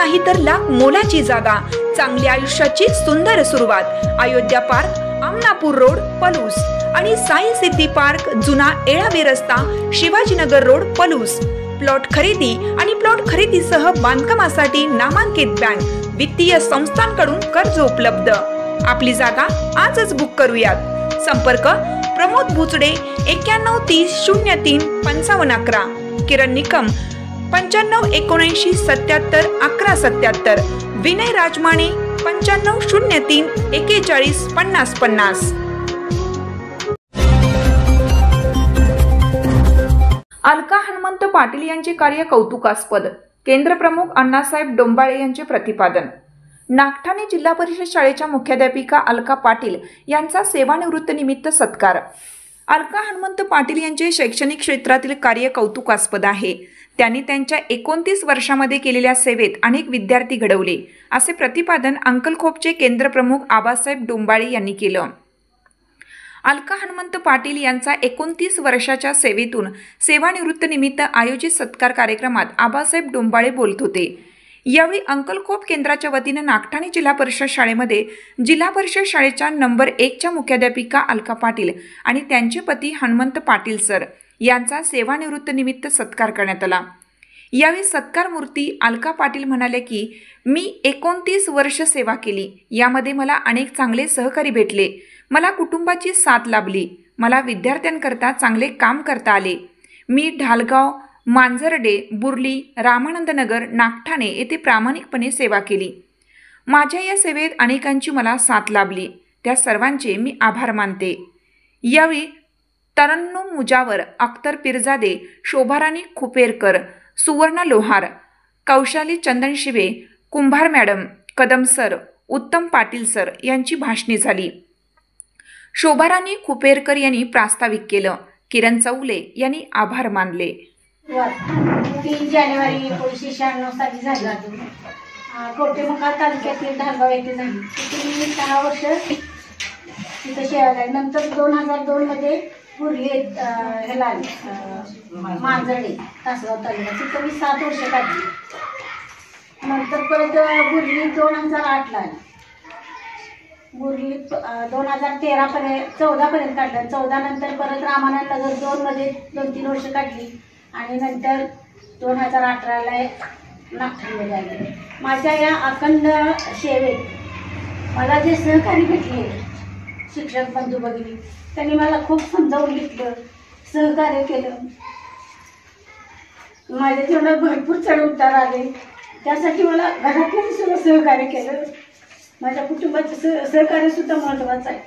नाही तर लाख मोलाची जागा, चांगली आयुष्याची सुंदर सुरुवात। अयोध्या पार्क, आमनापूर रोड, पलूस आणि साई सिद्धी पार्क, जुना एळावे रस्ता, शिवाजीनगर रोड, पलूस। प्लॉट खरेदी आणि प्लॉट खरेदीसह बांधकामासाठी नामांकित बँक, वित्तीय संस्थांकडून कर्ज उपलब्ध। आपली जागा आजच बुक करूयात। संपर्क प्रमोद भुजडे 9130035511, किरण निकम 9579771177, विनय राजमाने 9503415050। अलका हनुमंत पाटील यांचे कार्य कौतुकास्पद, केंद्र प्रमुख अण्णासाहेब डोंबाळे यांचे प्रतिपादन। नागठाणे जिल्हा परिषद शाळेच्या मुख्याध्यापिका अलका पाटील यांचा सेवानिवृत्तीनिमित्त सत्कार। अलका हनुमंत पाटील यांचे शैक्षणिक क्षेत्रातील कार्य कौतुकास्पद आहे। त्यांनी त्यांच्या 29 वर्षांमध्ये केलेल्या सेवेत अनेक विद्यार्थी घडवले, असे प्रतिपादन अंकलखोपचे केंद्र प्रमुख आबासाहेब डोंबाळे यांनी केलं। अलका हनुमंत पाटील यांचा 29 वर्षाच्या सेवेतून सेवानिवृत्तीनिमित्त आयोजित सत्कार कार्यक्रमात आबासाहेब डोंबाळे बोलत होते। यावेळी अंकलखोप केंद्राच्या वतीने नागठाणे जिल्हा परिषद शाळेमध्ये जिल्हा परिषद शाळेच्या नंबर 1च्या मुख्याध्यापिका अलका पाटील आणि त्यांचे पती हनुमंत पाटील सर यांचा सेवानिवृत्तीनिमित्त सत्कार करण्यात आला। यावेळी सत्कार मूर्ती अलका पाटील म्हणाले की मी 29 वर्ष सेवा केली, यामध्ये मला अनेक चांगले सहकारी भेटले, मला कुटुंबाची साथ लाभली, मला विद्यार्थ्यांकरता चांगले काम करता आले। मी ढालगाव, मांजर्डे, बुर्ली, रामानंदनगर, नागठाणे येथे प्रामाणिकपणे सेवा केली। माझ्या या सेवेत अनेकांची मला साथ लाभली, त्या सर्वांचे मी आभार मानते। यावेळी तरन्नुम मुजावर, अख्तर पिरजादे, शोभाराणी खुपेरकर, सुवर्णा लोहार, कौशाली चंदन शिवे, कुंभार मॅडम, कदम सर, उत्तम पाटील सर यांची भाषणे झाली। शोभाराणी खुपेरकर यांनी प्रास्ताविक केलं। किरण चौले यांनी आभार मानले। 3 जानेवारी 1996 साली झाला। कवठेमंकाळ तालुक्यातील ढालगाव येथे झाली। तिथे मी 6 वर्ष तिथे सेवा केली। नंतर 2002 मध्ये बुर्ली ह्याला मांजर्डे तासगाव तालुका, तिथे मी 7 वर्ष काढली। नंतर परत बुर्ली 2008 ला, बुर्ली 2013 पर्यंत 14 पर्यंत काढलं। 14 नंतर परत रामानंदनगर 2 मध्ये 2-3 वर्ष काढली आणि नंतर 2018 ला नागठाणेमध्ये आले। माझ्या या अखंड सेवेत मला जे सहकारी भेटले, शिक्षक बंधू भगिनी, त्यांनी मला खूप समजावून घेतलं, सहकार्य केलं। माझ्या जीवनात भरपूर चढ उतार आले, त्यासाठी मला घरातल्याने सुद्धा सहकार्य केलं। माझ्या कुटुंबाचं सहकार्य सुद्धा महत्त्वाचं आहे।